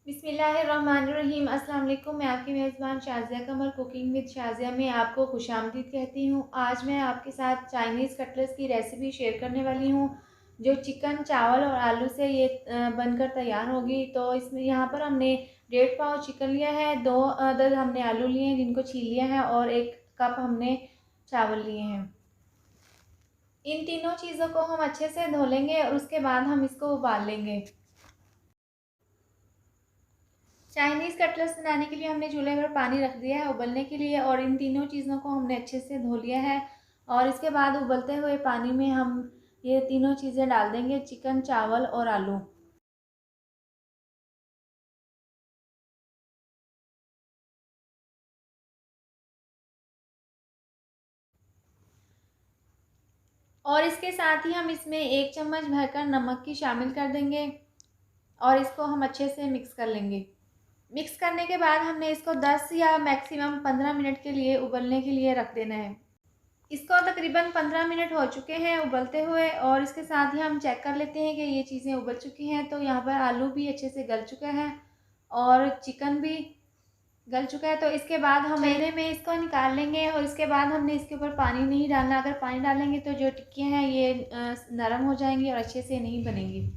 बिस्मिल्लाहिर्रहमानिर्रहीम। अस्सलाम वालेकुम। मैं आपकी मेज़बान शाज़िया कमर कुकिंग विद शाज़िया में आपको खुशामदीद कहती हूँ। आज मैं आपके साथ चाइनीज़ कटलेट्स की रेसिपी शेयर करने वाली हूँ, जो चिकन, चावल और आलू से ये बनकर तैयार होगी। तो इसमें यहाँ पर हमने 1.5 पाव चिकन लिया है, 2 अदद हमने आलू लिए हैं जिनको छील लिया है और 1 कप हमने चावल लिए हैं। इन तीनों चीज़ों को हम अच्छे से धो लेंगे और उसके बाद हम इसको उबाल लेंगे। चाइनीज़ कटलेट्स बनाने के लिए हमने चूल्हे पर पानी रख दिया है उबलने के लिए और इन तीनों चीज़ों को हमने अच्छे से धो लिया है। और इसके बाद उबलते हुए पानी में हम ये तीनों चीज़ें डाल देंगे, चिकन, चावल और आलू। और इसके साथ ही हम इसमें 1 चम्मच भरकर नमक की शामिल कर देंगे और इसको हम अच्छे से मिक्स कर लेंगे। मिक्स करने के बाद हमने इसको 10 या मैक्सिमम 15 मिनट के लिए उबलने के लिए रख देना है। इसको तकरीबन 15 मिनट हो चुके हैं उबलते हुए और इसके साथ ही हम चेक कर लेते हैं कि ये चीज़ें उबल चुकी हैं। तो यहाँ पर आलू भी अच्छे से गल चुका है और चिकन भी गल चुका है। तो इसके बाद हम चने में इसको निकाल लेंगे और इसके बाद हमने इसके ऊपर पानी नहीं डालना। अगर पानी डालेंगे तो जो टिक्कियाँ हैं ये नरम हो जाएंगी और अच्छे से नहीं बनेंगी।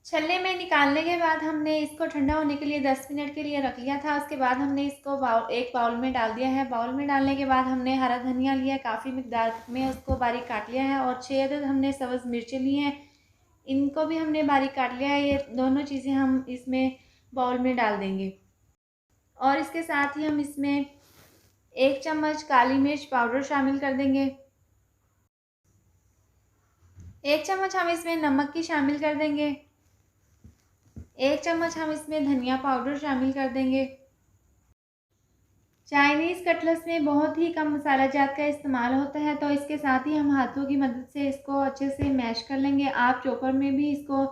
छलने में निकालने के बाद हमने इसको ठंडा होने के लिए 10 मिनट के लिए रख लिया था। उसके बाद हमने इसको एक बाउल में डाल दिया है। बाउल में डालने के बाद हमने हरा धनिया लिया, काफ़ी मिकदार में उसको बारीक काट लिया है और 6 अदद हमने सब्ज़ मिर्चें ली हैं, इनको भी हमने बारीक काट लिया है। ये दोनों चीज़ें हम इसमें बाउल में डाल देंगे और इसके साथ ही हम इसमें 1 चम्मच काली मिर्च पाउडर शामिल कर देंगे। 1 चम्मच हम इसमें नमक की शामिल कर देंगे। 1 चम्मच हम इसमें धनिया पाउडर शामिल कर देंगे। चाइनीज़ कटलेट्स में बहुत ही कम मसाला जात का इस्तेमाल होता है, तो इसके साथ ही हम हाथों की मदद से इसको अच्छे से मैश कर लेंगे। आप चॉपर में भी इसको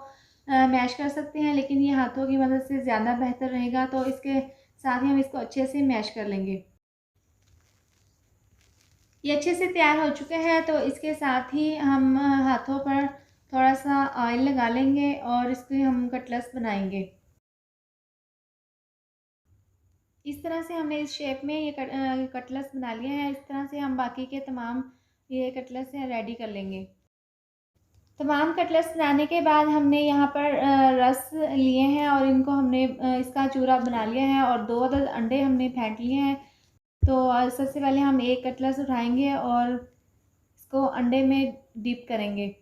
मैश कर सकते हैं, लेकिन ये हाथों की मदद से ज़्यादा बेहतर रहेगा। तो इसके साथ ही हम इसको अच्छे से मैश कर लेंगे। ये अच्छे से तैयार हो चुके हैं, तो इसके साथ ही हम हाथों पर थोड़ा सा ऑयल लगा लेंगे और इसके हम कटलेट्स बनाएंगे। इस तरह से हमने इस शेप में ये कटलेट्स बना लिया है। इस तरह से हम बाकी के तमाम ये कटलेट्स हैं रेडी कर लेंगे। तमाम कटलेट्स बनाने के बाद हमने यहाँ पर रस लिए हैं और इनको हमने इसका चूरा बना लिया है और 2 अदद अंडे हमने फेंट लिए हैं। तो सबसे पहले हम एक कटलेट्स उठाएंगे और इसको अंडे में डिप करेंगे।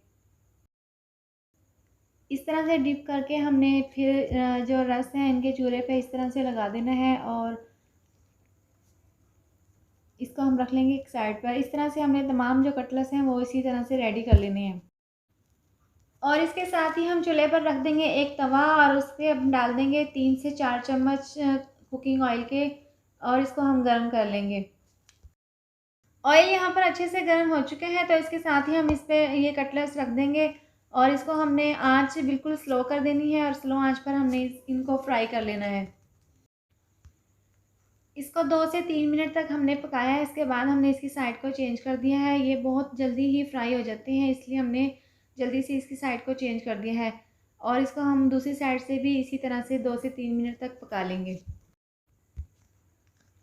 इस तरह से डिप करके हमने फिर जो रस है इनके चूरे पे इस तरह से लगा देना है और इसको हम रख लेंगे एक साइड पर। इस तरह से हमने तमाम जो कटलेट्स हैं वो इसी तरह से रेडी कर लेने हैं। और इसके साथ ही हम चूल्हे पर रख देंगे एक तवा और उस पे हम डाल देंगे 3 से 4 चम्मच कुकिंग ऑयल के और इसको हम गर्म कर लेंगे। ऑयल यहाँ पर अच्छे से गर्म हो चुके हैं, तो इसके साथ ही हम इस पे ये कटलेट्स रख देंगे और इसको हमने आँच बिल्कुल स्लो कर देनी है और स्लो आँच पर हमने इनको फ्राई कर लेना है। इसको 2 से 3 मिनट तक हमने पकाया है। इसके बाद हमने इसकी साइड को चेंज कर दिया है। ये बहुत जल्दी ही फ्राई हो जाते हैं, इसलिए हमने जल्दी से इसकी साइड को चेंज कर दिया है और इसको हम दूसरी साइड से भी इसी तरह से 2 से 3 मिनट तक पका लेंगे।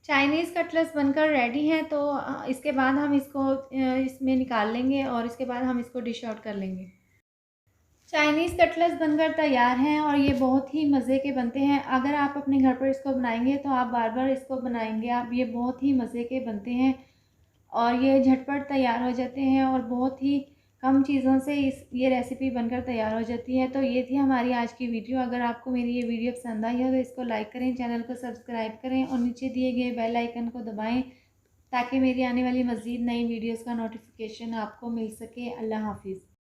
चाइनीज़ कटलेट्स बनकर रेडी हैं, तो इसके बाद हम इसको इसमें निकाल लेंगे और इसके बाद हम इसको डिश आउट कर लेंगे। चाइनीज़ कटलेट्स बनकर तैयार हैं और ये बहुत ही मज़े के बनते हैं। अगर आप अपने घर पर इसको बनाएंगे तो आप बार बार इसको बनाएंगे आप। ये बहुत ही मज़े के बनते हैं और ये झटपट तैयार हो जाते हैं और बहुत ही कम चीज़ों से ये रेसिपी बनकर तैयार हो जाती है। तो ये थी हमारी आज की वीडियो। अगर आपको मेरी ये वीडियो पसंद आई हो तो इसको लाइक करें, चैनल को सब्सक्राइब करें और नीचे दिए गए बेल आइकन को दबाएँ ताकि मेरी आने वाली मज़ीद नई वीडियोज़ का नोटिफिकेशन आपको मिल सके। अल्लाह हाफिज़।